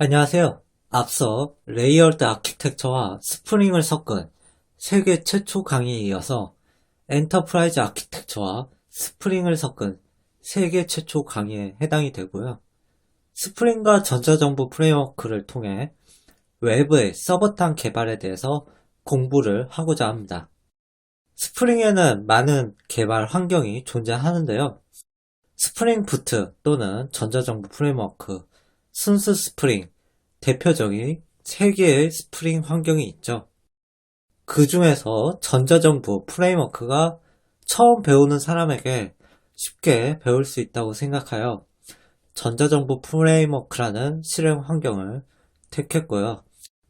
안녕하세요. 앞서 레이어드 아키텍처와 스프링을 섞은 세계 최초 강의에 이어서 엔터프라이즈 아키텍처와 스프링을 섞은 세계 최초 강의에 해당이 되고요. 스프링과 전자정보 프레임워크를 통해 외부의 서버탄 개발에 대해서 공부를 하고자 합니다. 스프링에는 많은 개발 환경이 존재하는데요. 스프링 부트 또는 전자정보 프레임워크, 순수 스프링, 대표적인 3개의 스프링 환경이 있죠. 그 중에서 전자정보 프레임워크가 처음 배우는 사람에게 쉽게 배울 수 있다고 생각하여 전자정보 프레임워크라는 실행 환경을 택했고요.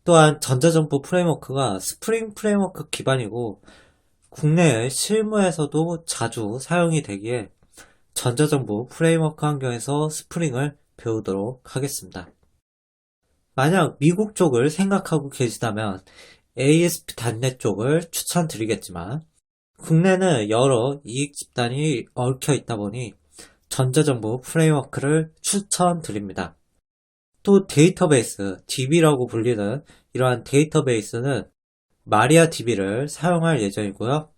또한 전자정보 프레임워크가 스프링 프레임워크 기반이고 국내의 실무에서도 자주 사용이 되기에 전자정보 프레임워크 환경에서 스프링을 배우도록 하겠습니다. 만약 미국 쪽을 생각하고 계시다면 ASP.NET 쪽을 추천드리겠지만 국내는 여러 이익 집단이 얽혀 있다 보니 전자정보 프레임워크를 추천드립니다. 또 데이터베이스, DB라고 불리는 이러한 데이터베이스는 마리아DB를 사용할 예정이고요.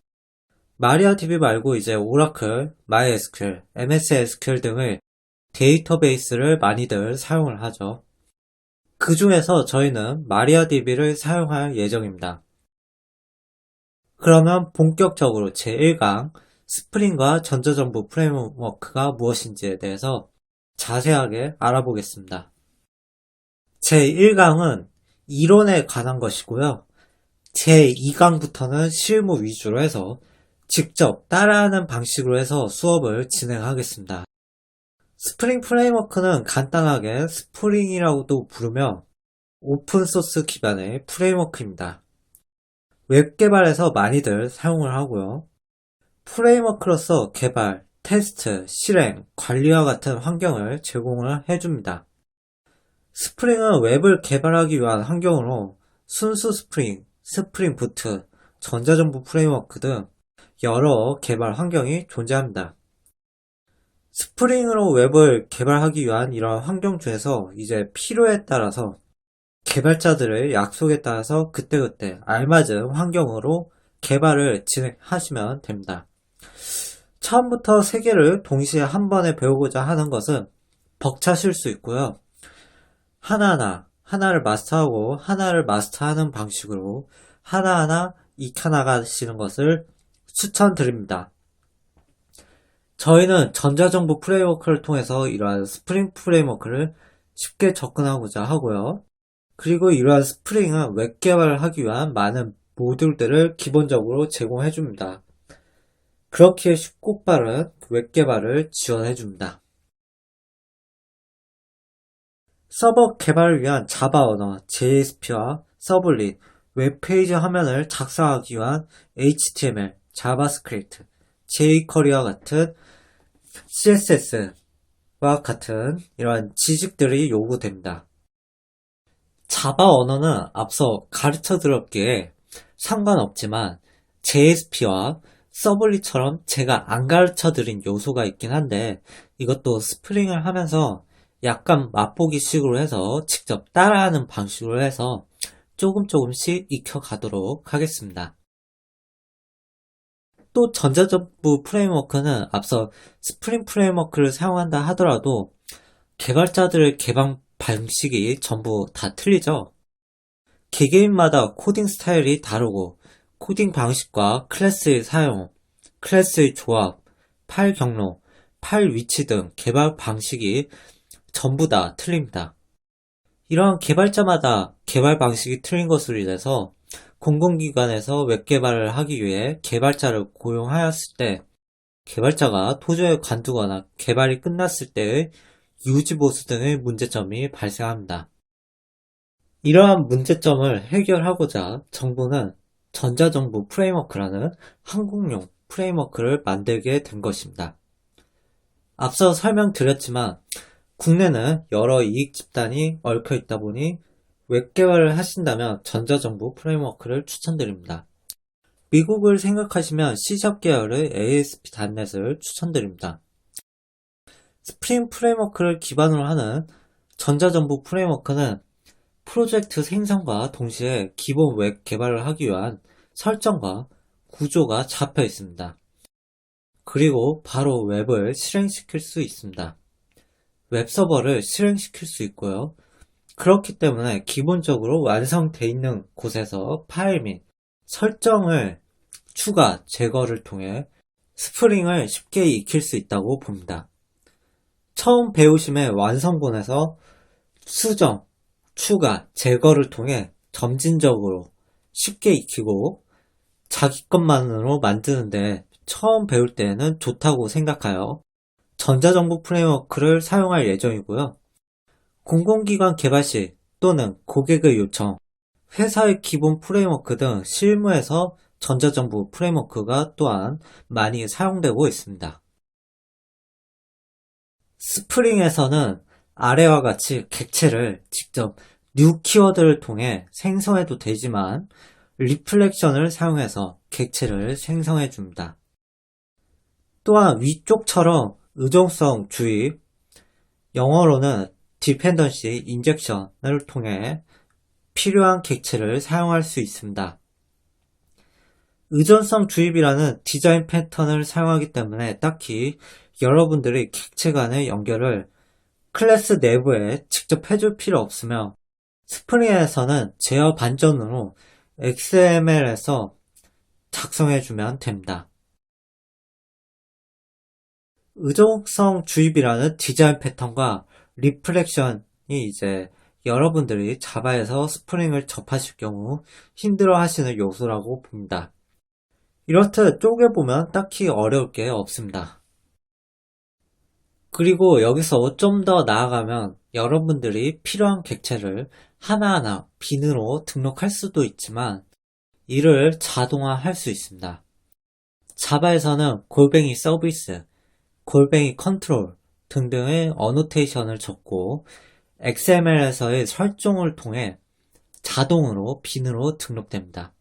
마리아DB 말고 이제 오라클, MySQL, MS SQL 등의 데이터베이스를 많이들 사용을 하죠. 그 중에서 저희는 마리아DB를 사용할 예정입니다. 그러면 본격적으로 제1강 스프링과 전자정보 프레임워크가 무엇인지에 대해서 자세하게 알아보겠습니다. 제1강은 이론에 관한 것이고요. 제2강부터는 실무 위주로 해서 직접 따라하는 방식으로 해서 수업을 진행하겠습니다. 스프링 프레임워크는 간단하게 스프링이라고도 부르며 오픈소스 기반의 프레임워크입니다. 웹 개발에서 많이들 사용을 하고요. 프레임워크로서 개발, 테스트, 실행, 관리와 같은 환경을 제공을 해줍니다. 스프링은 웹을 개발하기 위한 환경으로 순수 스프링, 스프링 부트, 전자정보 프레임워크 등 여러 개발 환경이 존재합니다. 스프링으로 웹을 개발하기 위한 이러한 환경 중에서 이제 필요에 따라서 개발자들의 약속에 따라서 그때그때 알맞은 환경으로 개발을 진행하시면 됩니다. 처음부터 3개를 동시에 한 번에 배우고자 하는 것은 벅차실 수 있고요. 하나를 마스터하고 하나를 마스터하는 방식으로 하나하나 익혀나가시는 것을 추천드립니다. 저희는 전자정보 프레임워크를 통해서 이러한 스프링 프레임워크를 쉽게 접근하고자 하고요. 그리고 이러한 스프링은 웹 개발을 하기 위한 많은 모듈들을 기본적으로 제공해줍니다. 그렇기에 쉽고 빠른 웹 개발을 지원해줍니다. 서버 개발을 위한 자바 언어, JSP와 서블릿, 웹페이지 화면을 작성하기 위한 HTML, 자바스크립트, jQuery와 같은 CSS와 같은 이러한 지식들이 요구됩니다. 자바 언어는 앞서 가르쳐 드렸기에 상관없지만 JSP와 서블릿처럼 제가 안 가르쳐 드린 요소가 있긴 한데 이것도 스프링을 하면서 약간 맛보기 식으로 해서 직접 따라하는 방식으로 해서 조금씩 익혀가도록 하겠습니다. 또 전자정보 프레임워크는 앞서 스프링 프레임워크를 사용한다 하더라도 개발자들의 개발 방식이 전부 다 틀리죠. 개개인마다 코딩 스타일이 다르고 코딩 방식과 클래스의 사용, 클래스의 조합, 파일 경로, 파일 위치 등 개발 방식이 전부 다 틀립니다. 이러한 개발자마다 개발 방식이 틀린 것으로 인해서 공공기관에서 웹 개발을 하기 위해 개발자를 고용하였을 때 개발자가 도저히 관두거나 개발이 끝났을 때의 유지 보수 등의 문제점이 발생합니다. 이러한 문제점을 해결하고자 정부는 전자정보 프레임워크라는 한국용 프레임워크를 만들게 된 것입니다. 앞서 설명드렸지만 국내는 여러 이익 집단이 얽혀 있다 보니 웹 개발을 하신다면 전자정보 프레임워크를 추천드립니다. 미국을 생각하시면 C# 계열의 ASP.NET을 추천드립니다. 스프링 프레임워크를 기반으로 하는 전자정보 프레임워크는 프로젝트 생성과 동시에 기본 웹 개발을 하기 위한 설정과 구조가 잡혀 있습니다. 그리고 바로 웹을 실행시킬 수 있습니다. 웹서버를 실행시킬 수 있고요. 그렇기 때문에 기본적으로 완성되어 있는 곳에서 파일 및 설정을 추가, 제거를 통해 스프링을 쉽게 익힐 수 있다고 봅니다. 처음 배우심의 완성본에서 수정, 추가, 제거를 통해 점진적으로 쉽게 익히고 자기 것만으로 만드는데 처음 배울 때에는 좋다고 생각하여 전자정보 프레임워크를 사용할 예정이고요. 공공기관 개발 시 또는 고객의 요청, 회사의 기본 프레임워크 등 실무에서 전자정보 프레임워크가 또한 많이 사용되고 있습니다. 스프링에서는 아래와 같이 객체를 직접 new 키워드를 통해 생성해도 되지만 리플렉션을 사용해서 객체를 생성해 줍니다. 또한 위쪽처럼 의존성 주입, 영어로는 dependency injection을 통해 필요한 객체를 사용할 수 있습니다. 의존성 주입이라는 디자인 패턴을 사용하기 때문에 딱히 여러분들이 객체 간의 연결을 클래스 내부에 직접 해줄 필요 없으며 스프링에서는 제어 반전으로 XML에서 작성해주면 됩니다. 의존성 주입이라는 디자인 패턴과 리플렉션이 이제 여러분들이 자바에서 스프링을 접하실 경우 힘들어 하시는 요소라고 봅니다. 이렇듯 쪼개보면 딱히 어려울 게 없습니다. 그리고 여기서 좀 더 나아가면 여러분들이 필요한 객체를 하나하나 빈으로 등록할 수도 있지만 이를 자동화할 수 있습니다. 자바에서는 골뱅이 서비스, 골뱅이 컨트롤 등등의 어노테이션을 적고 XML에서의 설정을 통해 자동으로 빈으로 등록됩니다.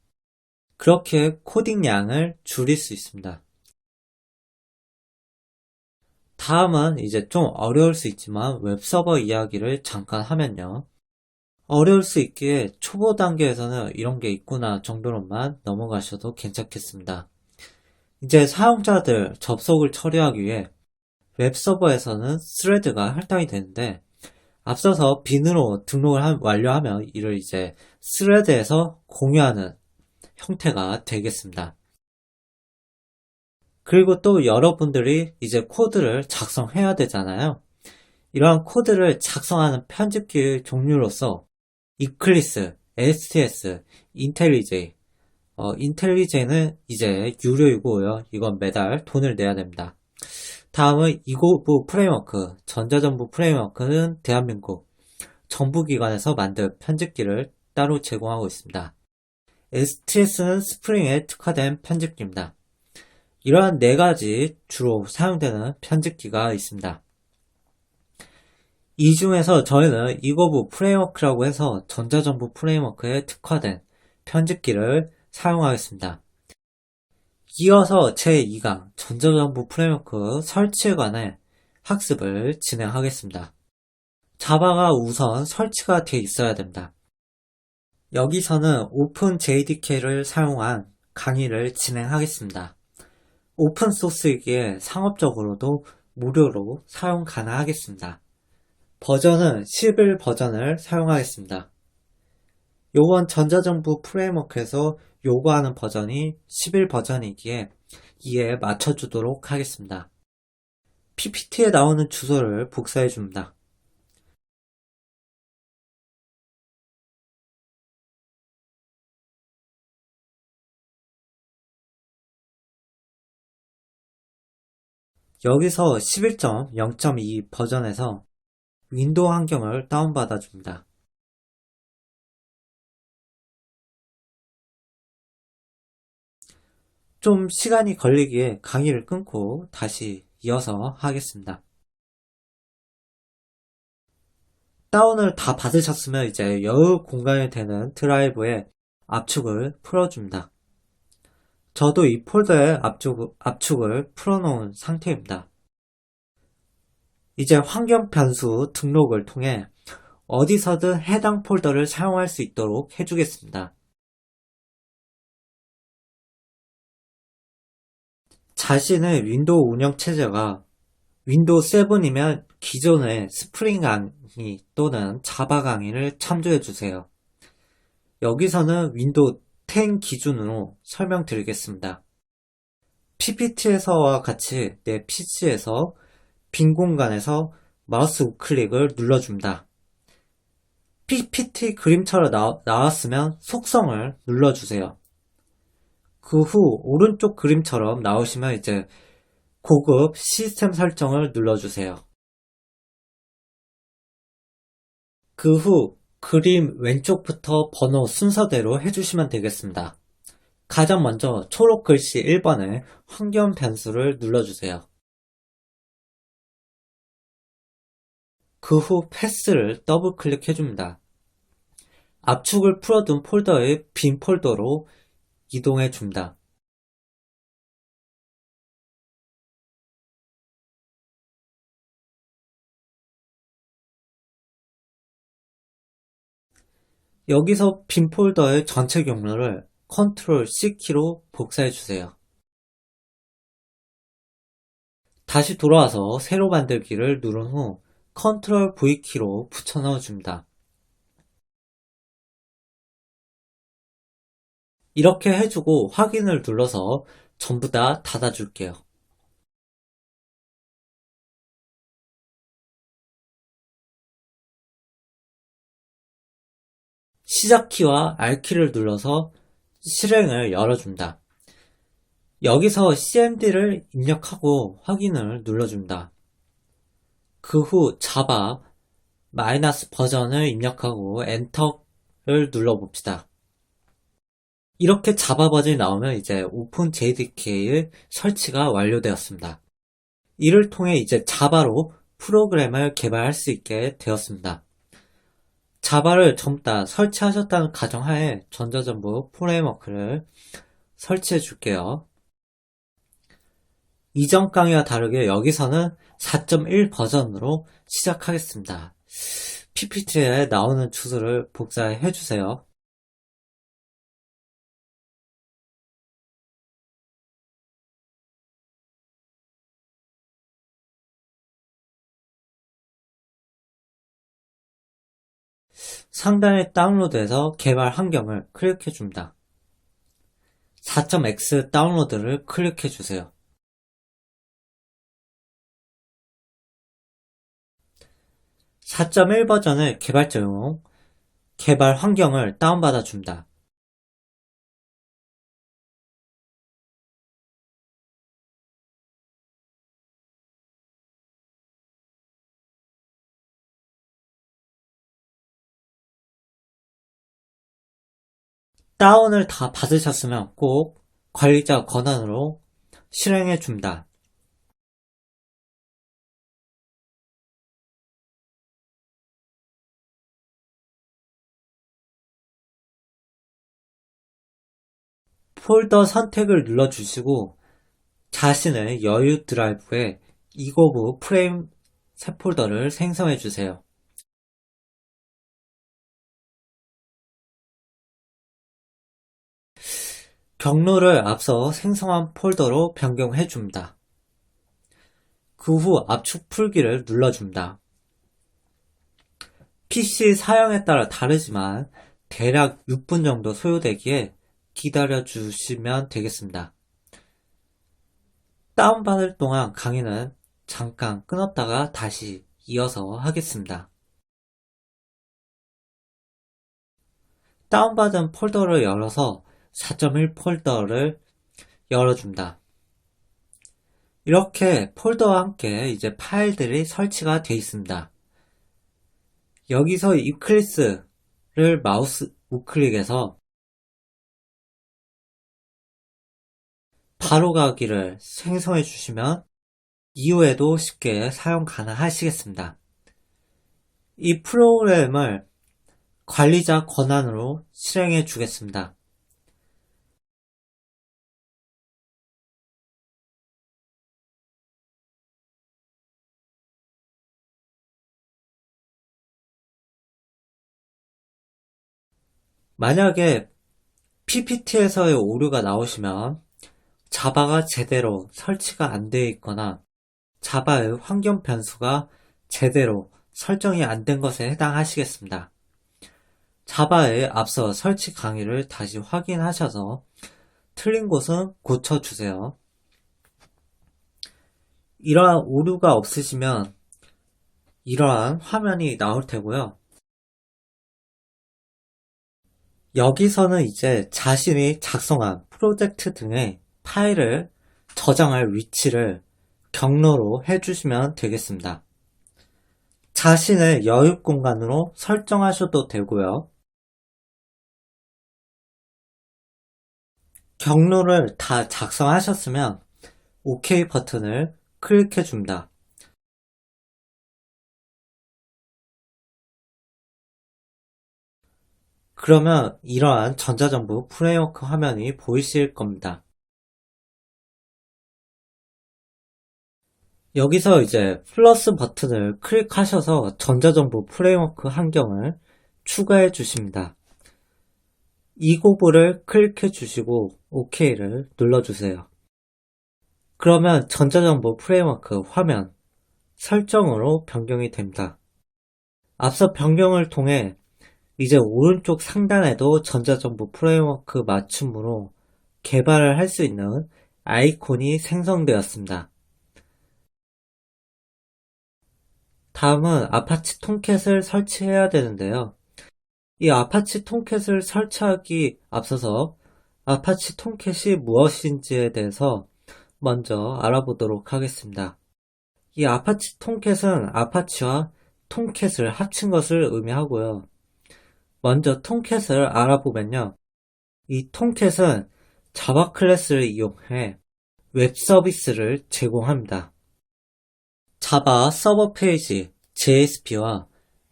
그렇게 코딩 양을 줄일 수 있습니다. 다음은 이제 좀 어려울 수 있지만 웹서버 이야기를 잠깐 하면요. 어려울 수 있기에 초보 단계에서는 이런 게 있구나 정도로만 넘어가셔도 괜찮겠습니다. 이제 사용자들 접속을 처리하기 위해 웹서버에서는 스레드가 할당이 되는데 앞서서 빈으로 등록을 완료하면 이를 이제 스레드에서 공유하는 형태가 되겠습니다. 그리고 또 여러분들이 이제 코드를 작성해야 되잖아요. 이러한 코드를 작성하는 편집기 종류로서 이클리스, STS, 인텔리제이, 인텔리제이는 이제 유료이고요. 이건 매달 돈을 내야 됩니다. 다음은 이고브 프레임워크, 전자정보 프레임워크는 대한민국 정부기관에서 만든 편집기를 따로 제공하고 있습니다. STS는 스프링에 특화된 편집기입니다. 이러한 네 가지 주로 사용되는 편집기가 있습니다. 이 중에서 저희는 이거브 프레임워크라고 해서 전자정보 프레임워크에 특화된 편집기를 사용하겠습니다. 이어서 제2강 전자정보 프레임워크 설치에 관해 학습을 진행하겠습니다. 자바가 우선 설치가 되어 있어야 됩니다. 여기서는 오픈JDK를 사용한 강의를 진행하겠습니다. 오픈소스이기에 상업적으로도 무료로 사용 가능하겠습니다. 버전은 11 버전을 사용하겠습니다. 요번 전자정부 프레임워크에서 요구하는 버전이 11 버전이기에 이에 맞춰주도록 하겠습니다. PPT에 나오는 주소를 복사해줍니다. 여기서 11.0.2 버전에서 윈도우 환경을 다운받아 줍니다. 좀 시간이 걸리기에 강의를 끊고 다시 이어서 하겠습니다. 다운을 다 받으셨으면 이제 여유 공간이 되는 드라이브에 압축을 풀어줍니다. 저도 이 폴더에 압축을 풀어놓은 상태입니다. 이제 환경 변수 등록을 통해 어디서든 해당 폴더를 사용할 수 있도록 해주겠습니다. 자신의 윈도우 운영체제가 윈도우 7이면 기존의 스프링 강의 또는 자바 강의를 참조해주세요. 여기서는 윈도우 10 기준으로 설명드리겠습니다. PPT에서와 같이 내 PC에서 빈 공간에서 마우스 우클릭을 눌러줍니다. PPT 그림처럼 나왔으면 속성을 눌러주세요. 그 후 오른쪽 그림처럼 나오시면 이제 고급 시스템 설정을 눌러주세요. 그 후 그림 왼쪽부터 번호 순서대로 해주시면 되겠습니다. 가장 먼저 초록 글씨 1번에 환경 변수를 눌러주세요. 그 후 패스를 더블 클릭해줍니다. 압축을 풀어둔 폴더의 빈 폴더로 이동해줍니다. 여기서 빈 폴더의 전체 경로를 컨트롤 C키로 복사해주세요. 다시 돌아와서 새로 만들기를 누른 후 컨트롤 V키로 붙여 넣어줍니다. 이렇게 해주고 확인을 눌러서 전부 다 닫아줄게요. 시작키와 R키를 눌러서 실행을 열어줍니다. 여기서 CMD를 입력하고 확인을 눌러줍니다. 그 후 자바 마이너스 버전을 입력하고 엔터를 눌러봅시다. 이렇게 자바 버전이 나오면 이제 오픈 JDK의 설치가 완료되었습니다. 이를 통해 이제 자바로 프로그램을 개발할 수 있게 되었습니다. 자바를 전부 다 설치하셨다는 가정하에 전자정보 프레임워크를 설치해 줄게요. 이전 강의와 다르게 여기서는 4.1 버전으로 시작하겠습니다. PPT에 나오는 주소를 복사해 주세요. 상단에 다운로드해서 개발 환경을 클릭해 줍니다. 4.x 다운로드를 클릭해 주세요. 4.1 버전의 개발자용 개발 환경을 다운받아 줍니다. 다운을 다 받으셨으면 꼭 관리자 권한으로 실행해 줍니다. 폴더 선택을 눌러주시고 자신의 여유 드라이브에 이거브 프레임 새 폴더를 생성해 주세요. 경로를 앞서 생성한 폴더로 변경해 줍니다. 그 후 압축 풀기를 눌러줍니다. PC 사양에 따라 다르지만 대략 6분 정도 소요되기에 기다려 주시면 되겠습니다. 다운받을 동안 강의는 잠깐 끊었다가 다시 이어서 하겠습니다. 다운받은 폴더를 열어서 4.1 폴더를 열어줍니다. 이렇게 폴더와 함께 이제 파일들이 설치가 되어 있습니다. 여기서 이클립스를 마우스 우클릭해서 바로가기를 생성해 주시면 이후에도 쉽게 사용 가능하시겠습니다. 이 프로그램을 관리자 권한으로 실행해 주겠습니다. 만약에 PPT에서의 오류가 나오시면 자바가 제대로 설치가 안 되어 있거나 자바의 환경 변수가 제대로 설정이 안 된 것에 해당하시겠습니다. 자바의 앞서 설치 강의를 다시 확인하셔서 틀린 곳은 고쳐주세요. 이러한 오류가 없으시면 이러한 화면이 나올 테고요. 여기서는 이제 자신이 작성한 프로젝트 등의 파일을 저장할 위치를 경로로 해주시면 되겠습니다. 자신의 여유 공간으로 설정하셔도 되고요. 경로를 다 작성하셨으면 OK 버튼을 클릭해 줍니다. 그러면 이러한 전자정부 프레임워크 화면이 보이실 겁니다. 여기서 이제 플러스 버튼을 클릭하셔서 전자정부 프레임워크 환경을 추가해 주십니다. 이고브를 클릭해 주시고 OK를 눌러주세요. 그러면 전자정보 프레임워크 화면 설정으로 변경이 됩니다. 앞서 변경을 통해 이제 오른쪽 상단에도 전자정보 프레임워크 맞춤으로 개발을 할 수 있는 아이콘이 생성되었습니다. 다음은 아파치 톰캣을 설치해야 되는데요. 이 아파치 톰캣을 설치하기 앞서서 아파치 톰캣이 무엇인지에 대해서 먼저 알아보도록 하겠습니다. 이 아파치 톰캣은 아파치와 톰캣을 합친 것을 의미하고요. 먼저 톰캣을 알아보면요. 이 톰캣은 자바 클래스를 이용해 웹 서비스를 제공합니다. 자바 서버 페이지, JSP와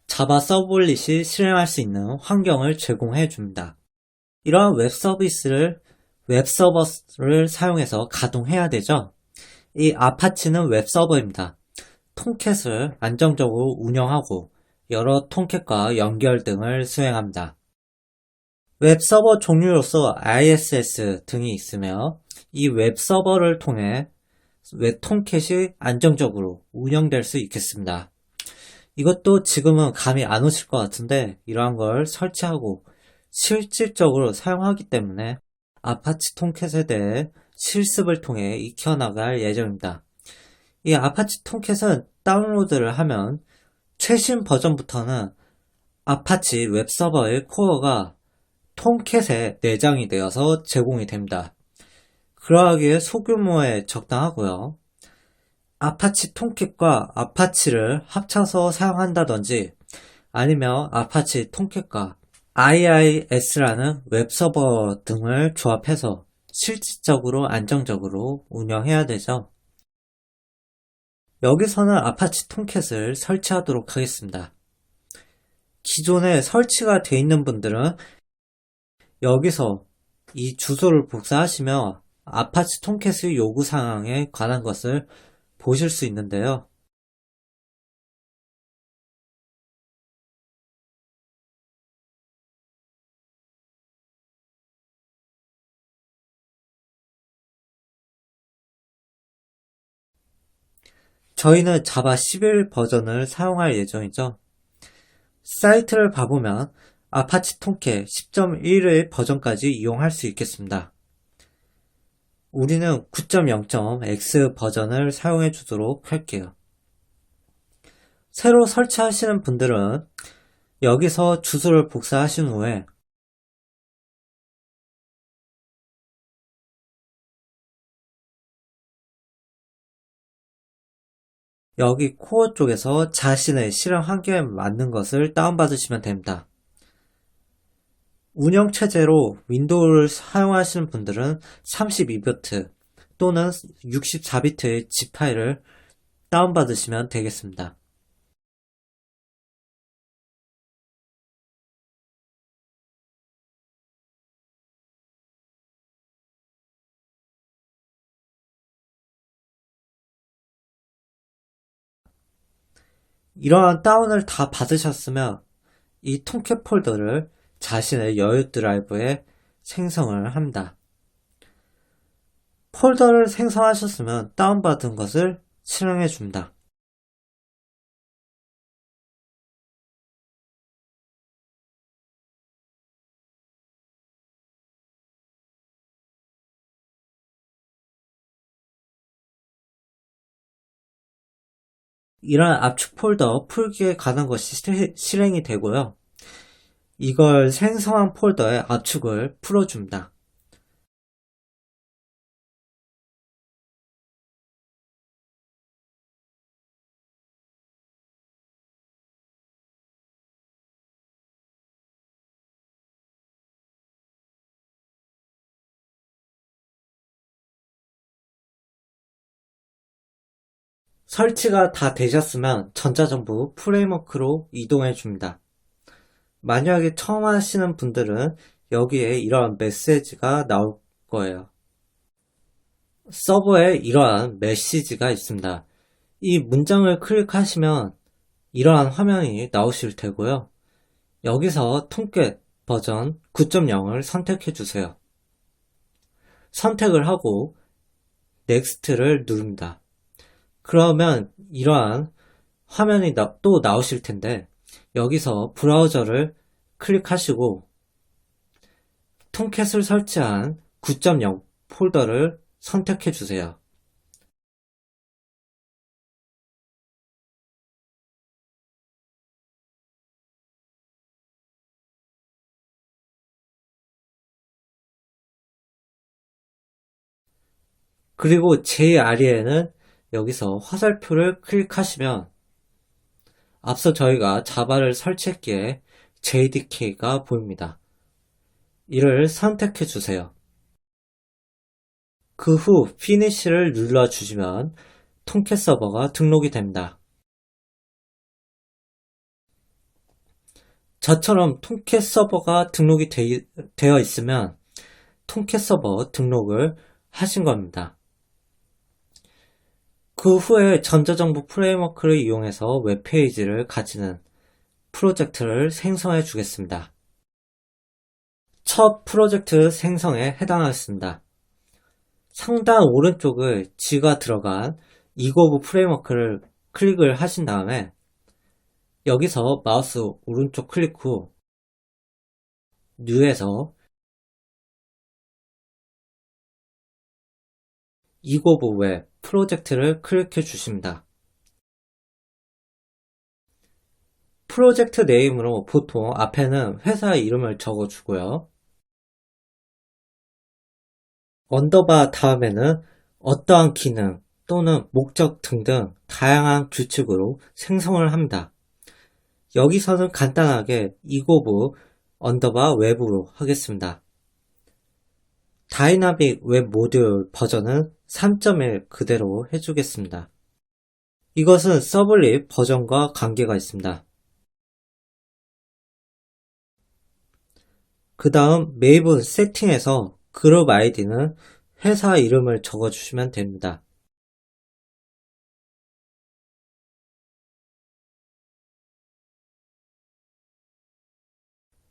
자바 서블릿이 실행할 수 있는 환경을 제공해 줍니다. 이러한 웹 서버를 사용해서 가동해야 되죠. 이 아파치는 웹 서버입니다. 톰캣을 안정적으로 운영하고 여러 톰캣과 연결 등을 수행합니다. 웹 서버 종류로서 ISS 등이 있으며 이 웹 서버를 통해 웹 톰캣이 안정적으로 운영될 수 있겠습니다. 이것도 지금은 감이 안 오실 것 같은데 이러한 걸 설치하고 실질적으로 사용하기 때문에 아파치 톰캣에 대해 실습을 통해 익혀나갈 예정입니다. 이 아파치 톰캣은 다운로드를 하면 최신 버전부터는 아파치 웹서버의 코어가 톰캣에 내장이 되어서 제공이 됩니다. 그러하기에 소규모에 적당하고요. 아파치 톰캣과 아파치를 합쳐서 사용한다든지 아니면 아파치 톰캣과 IIS라는 웹서버 등을 조합해서 실질적으로 안정적으로 운영해야 되죠. 여기서는 아파치 톰캣을 설치하도록 하겠습니다. 기존에 설치가 되어 있는 분들은 여기서 이 주소를 복사하시면 아파치 톰캣의 요구사항에 관한 것을 보실 수 있는데요. 저희는 자바 11 버전을 사용할 예정이죠. 사이트를 봐보면 아파치 톰캣 10.1의 버전까지 이용할 수 있겠습니다. 우리는 9.0.x 버전을 사용해 주도록 할게요. 새로 설치하시는 분들은 여기서 주소를 복사하신 후에 여기 코어 쪽에서 자신의 실행 환경에 맞는 것을 다운받으시면 됩니다. 운영체제로 윈도우를 사용하시는 분들은 32비트 또는 64비트의 zip 파일을 다운받으시면 되겠습니다. 이러한 다운을 다 받으셨으면 이 톰캣 폴더를 자신의 여유 드라이브에 생성을 합니다. 폴더를 생성하셨으면 다운받은 것을 실행해 줍니다. 이러한 압축 폴더 풀기에 관한 것이 실행이 되고요. 이걸 생성한 폴더의 압축을 풀어줍니다. 설치가 다 되셨으면 전자정부 프레임워크로 이동해 줍니다. 만약에 처음 하시는 분들은 여기에 이러한 메시지가 나올 거예요. 서버에 이러한 메시지가 있습니다. 이 문장을 클릭하시면 이러한 화면이 나오실 테고요. 여기서 통깨 버전 9.0을 선택해 주세요. 선택을 하고 넥스트를 누릅니다. 그러면 이러한 화면이 또 나오실 텐데 여기서 브라우저를 클릭하시고 톰캣을 설치한 9.0 폴더를 선택해 주세요. 그리고 제일 아래에는 여기서 화살표를 클릭하시면 앞서 저희가 자바를 설치했기에 JDK가 보입니다. 이를 선택해 주세요. 그 후 피니쉬를 눌러주시면 통캣 서버가 등록이 됩니다. 저처럼 통캣 서버가 등록이 되어 있으면 통캣 서버 등록을 하신 겁니다. 그 후에 전자정부 프레임워크를 이용해서 웹페이지를 가지는 프로젝트를 생성해 주겠습니다. 첫 프로젝트 생성에 해당하였습니다. 상단 오른쪽을 G가 들어간 이거브 프레임워크를 클릭을 하신 다음에 여기서 마우스 오른쪽 클릭 후 New에서 이거브 웹 프로젝트를 클릭해 주십니다. 프로젝트 네임으로 보통 앞에는 회사 이름을 적어 주고요. 언더바 다음에는 어떠한 기능 또는 목적 등등 다양한 규칙으로 생성을 합니다. 여기서는 간단하게 이고브 언더바 웹으로 하겠습니다. 다이나믹 웹 모듈 버전은 3.1 그대로 해주겠습니다. 이것은 서블릿 버전과 관계가 있습니다. 그 다음 메이븐 세팅에서 그룹 아이디는 회사 이름을 적어주시면 됩니다.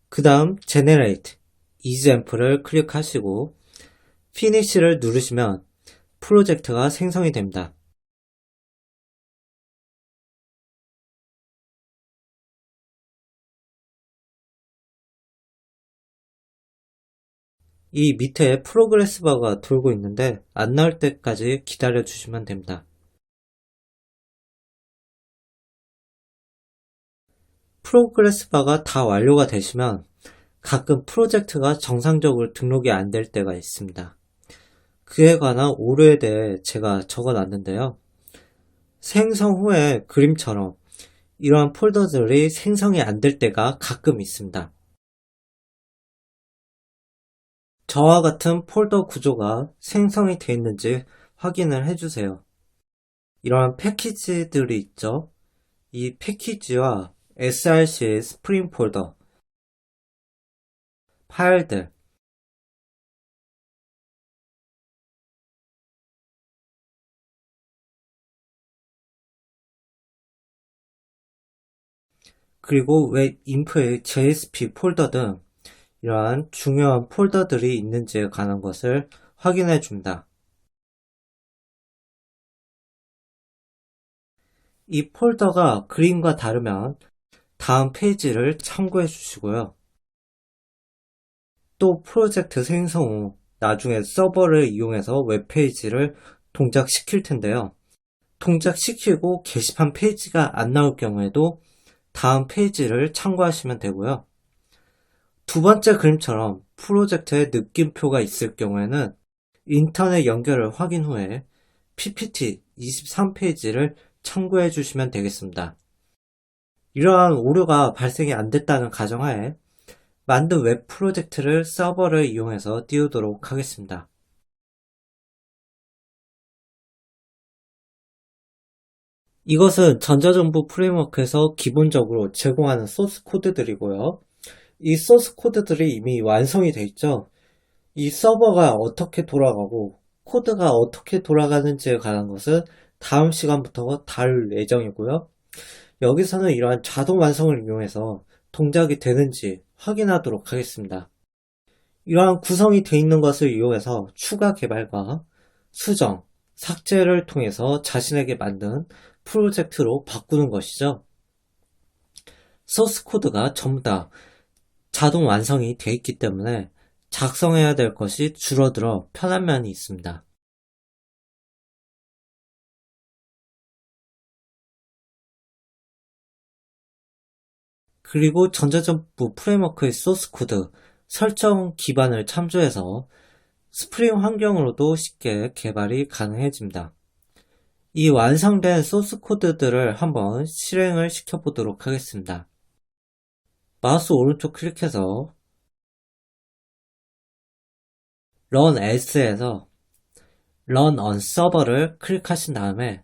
그 다음 Generate, Example을 클릭하시고 Finish를 누르시면 프로젝트가 생성이 됩니다. 이 밑에 프로그레스 바가 돌고 있는데 안 나올 때까지 기다려 주시면 됩니다. 프로그레스 바가 다 완료가 되시면 가끔 프로젝트가 정상적으로 등록이 안 될 때가 있습니다. 그에 관한 오류에 대해 제가 적어 놨는데요. 생성 후에 그림처럼 이러한 폴더들이 생성이 안 될 때가 가끔 있습니다. 저와 같은 폴더 구조가 생성이 되어 있는지 확인을 해주세요. 이러한 패키지들이 있죠. 이 패키지와 src 스프링 폴더, 파일들, 그리고 웹 인프의 JSP 폴더 등 이러한 중요한 폴더들이 있는지에 관한 것을 확인해 줍니다. 이 폴더가 그림과 다르면 다음 페이지를 참고해 주시고요. 또 프로젝트 생성 후 나중에 서버를 이용해서 웹페이지를 동작시킬 텐데요. 동작시키고 게시판 페이지가 안 나올 경우에도 다음 페이지를 참고하시면 되고요. 두 번째 그림처럼 프로젝트에 느낌표가 있을 경우에는 인터넷 연결을 확인 후에 PPT 23페이지를 참고해 주시면 되겠습니다. 이러한 오류가 발생이 안 됐다는 가정하에 만든 웹 프로젝트를 서버를 이용해서 띄우도록 하겠습니다. 이것은 전자정부 프레임워크에서 기본적으로 제공하는 소스 코드들이고요. 이 소스 코드들이 이미 완성이 되어 있죠. 이 서버가 어떻게 돌아가고 코드가 어떻게 돌아가는지에 관한 것은 다음 시간부터 다룰 예정이고요. 여기서는 이러한 자동 완성을 이용해서 동작이 되는지 확인하도록 하겠습니다. 이러한 구성이 되어 있는 것을 이용해서 추가 개발과 수정, 삭제를 통해서 자신에게 만든 프로젝트로 바꾸는 것이죠. 소스 코드가 전부 다 자동 완성이 되어 있기 때문에 작성해야 될 것이 줄어들어 편한 면이 있습니다. 그리고 전자정부 프레임워크의 소스 코드 설정 기반을 참조해서 스프링 환경으로도 쉽게 개발이 가능해집니다. 이 완성된 소스 코드들을 한번 실행을 시켜보도록 하겠습니다. 마우스 오른쪽 클릭해서 Run As에서 Run on Server를 클릭하신 다음에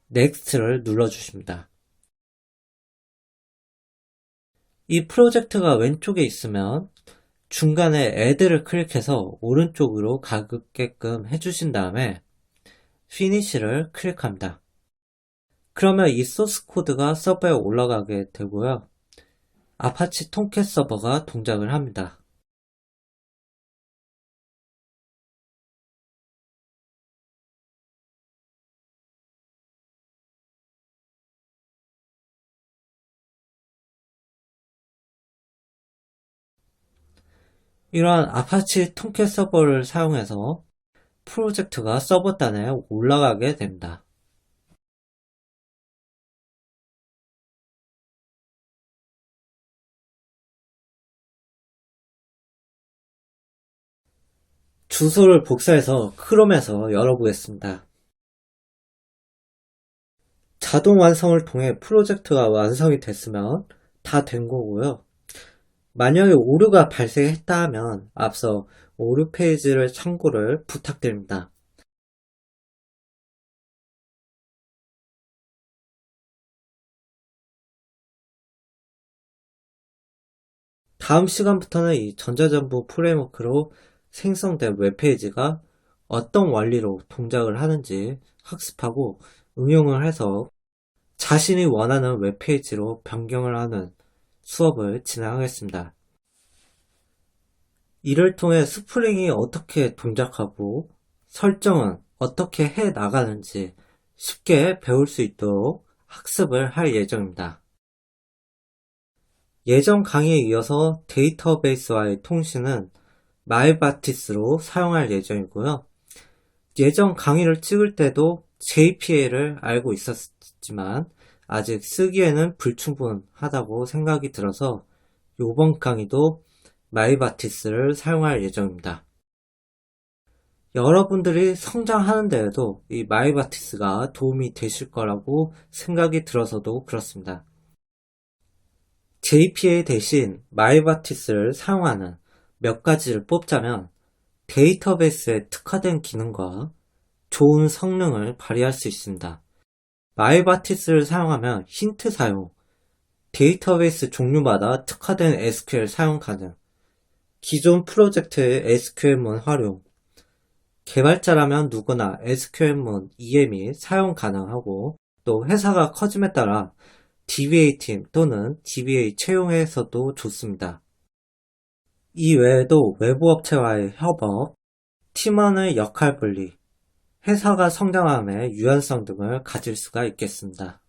Next를 눌러주십니다. 이 프로젝트가 왼쪽에 있으면 중간에 Add를 클릭해서 오른쪽으로 가게끔 해주신 다음에 Finish를 클릭합니다. 그러면 이 소스 코드가 서버에 올라가게 되고요. 아파치 톰캣 서버가 동작을 합니다. 이러한 아파치 톰캣 서버를 사용해서 프로젝트가 서버단에 올라가게 됩니다. 주소를 복사해서 크롬에서 열어보겠습니다. 자동 완성을 통해 프로젝트가 완성이 됐으면 다 된 거고요. 만약에 오류가 발생했다 하면 앞서 오류 페이지를 참고를 부탁드립니다. 다음 시간부터는 이 전자정부 프레임워크로 생성된 웹페이지가 어떤 원리로 동작을 하는지 학습하고 응용을 해서 자신이 원하는 웹페이지로 변경을 하는 수업을 진행하겠습니다. 이를 통해 스프링이 어떻게 동작하고 설정은 어떻게 해 나가는지 쉽게 배울 수 있도록 학습을 할 예정입니다. 예전 강의에 이어서 데이터베이스와의 통신은 마이바티스로 사용할 예정이고요. 예전 강의를 찍을 때도 JPA를 알고 있었지만 아직 쓰기에는 불충분하다고 생각이 들어서 이번 강의도 마이바티스를 사용할 예정입니다. 여러분들이 성장하는 데에도 이 마이바티스가 도움이 되실 거라고 생각이 들어서도 그렇습니다. JPA 대신 마이바티스를 사용하는 몇 가지를 뽑자면 데이터베이스에 특화된 기능과 좋은 성능을 발휘할 수 있습니다. 마이바티스를 사용하면 힌트 사용, 데이터베이스 종류마다 특화된 SQL 사용 가능, 기존 프로젝트의 SQL문 활용, 개발자라면 누구나 SQL문 EM이 사용 가능하고 또 회사가 커짐에 따라 DBA 팀 또는 DBA 채용해서도 좋습니다. 이 외에도 외부 업체와의 협업, 팀원의 역할 분리, 회사가 성장함의 유연성 등을 가질 수가 있겠습니다.